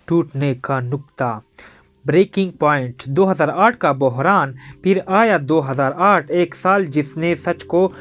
टूटने का नुक्ता। ब्रेकिंग पॉइंट 2008 का बहरान। फिर आया 2008, एक साल जिसने सच को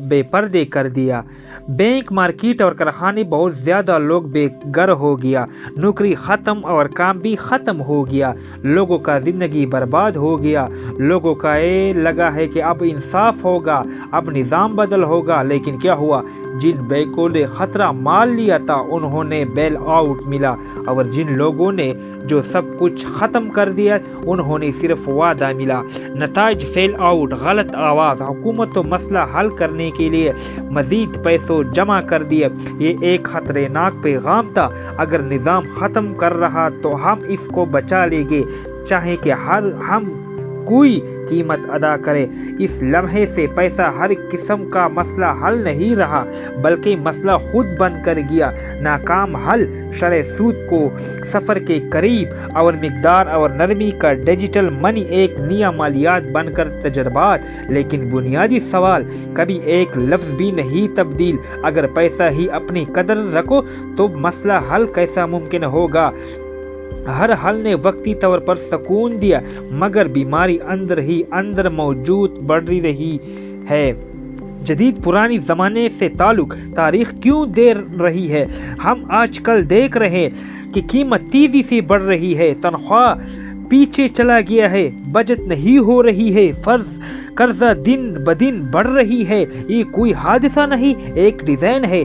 बेपर्दे कर दिया। बैंक, मार्केट और कारखाने बहुत ज़्यादा लोग बेघर हो गया, नौकरी ख़त्म और काम भी ख़त्म हो गया, लोगों का ज़िंदगी बर्बाद हो गया। लोगों का ये लगा है कि अब इंसाफ होगा, अब निज़ाम बदल होगा। लेकिन क्या हुआ? जिन बैंकों ने ख़तरा मान लिया था उन्होंने बेल आउट मिला, और जिन लोगों ने जो सब कुछ ख़त्म कर दिया उन्होंने सिर्फ वादा मिला। नताइज फेल आउट, गलत आवाज़। हुकूमत तो मसला हल करने के लिए मज़ीद पैसों जमा कर दिए। ये एक ख़तरनाक पैगाम था। अगर निज़ाम ख़त्म कर रहा तो हम इसको बचा लेंगे, चाहे कि हम कोई कीमत अदा करे। इस लम्हे से पैसा हर किस्म का मसला हल नहीं रहा, बल्कि मसला खुद बन कर गया। नाकाम हल शरह सूद को सफ़र के करीब और मिकदार और नरमी का डिजिटल मनी एक नया मालियात बनकर तजर्बात। लेकिन बुनियादी सवाल कभी एक लफ्ज़ भी नहीं तब्दील। अगर पैसा ही अपनी कदर रखो तो मसला हल कैसा मुमकिन होगा? हर हल ने वक्ती तौर पर सुकून दिया, मगर बीमारी अंदर ही अंदर मौजूद बढ़ रही है। जदीद पुरानी ज़माने से ताल्लुक़ तारीख़ क्यों दे रही है? हम आजकल देख रहे हैं कि कीमत तेज़ी से बढ़ रही है, तनख्वाह पीछे चला गया है, बचत नहीं हो रही है, कर्जा दिन ब दिन बढ़ रही है। ये कोई हादसा नहीं, एक डिज़ाइन है।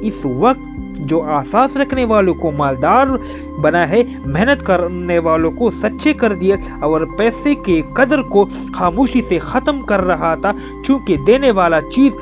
इस वक्त जो आसास रखने वालों को मालदार बना है, मेहनत करने वालों को सच्चे कर दिया और पैसे के कदर को खामोशी से ख़त्म कर रहा था। चूँकि देने वाला चीज़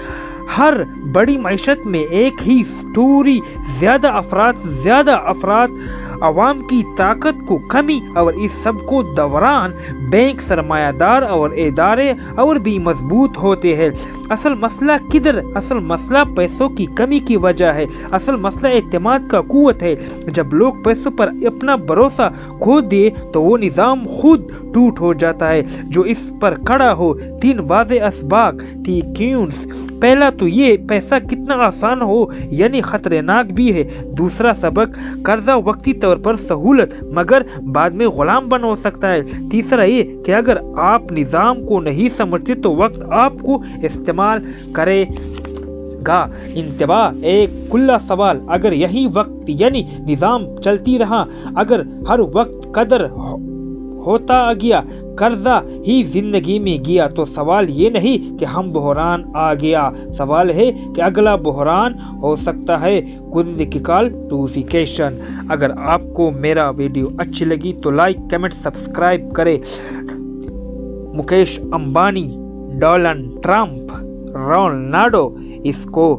हर बड़ी मईशत में एक ही स्टोरी, ज़्यादा अफराद अवाम की ताकत को कमी, और इस सब को दौरान बैंक, सरमायादार और इदारे और भी मजबूत होते हैं। असल मसला किधर? असल मसला पैसों की कमी की वजह है। असल मसला एतमाद का कुव्वत है। जब लोग पैसों पर अपना भरोसा खो दे तो वो निज़ाम खुद टूट हो जाता है जो इस पर खड़ा हो। 3 वाज़ेह असबाब टीक्यून्स। पहला तो ये, पैसा कितना आसान हो यानी ख़तरनाक भी है। दूसरा सबक, कर्जा वक्ती तौर पर सहूलत मगर बाद में ग़ुलाम बन हो सकता है। तीसरा ये कि अगर आप निज़ाम को नहीं समझते तो वक्त आपको इस्तेमाल करेगा। इंतबा, एक खुला सवाल, अगर यही वक्त यानी निज़ाम चलती रहा, अगर हर वक्त कदर होता गया, कर्जा ही जिंदगी में गया, तो सवाल ये नहीं कि हम बहरान आ गया, सवाल है कि अगला बहरान हो सकता है। Call notification. अगर आपको मेरा वीडियो अच्छी लगी तो लाइक, कमेंट, सब्सक्राइब करें। Mukesh Ambani, Donald Trump, Ronaldo इसको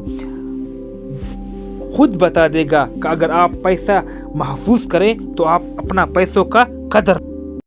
खुद बता देगा कि अगर आप पैसा महफूज करें तो आप अपना पैसों का कदर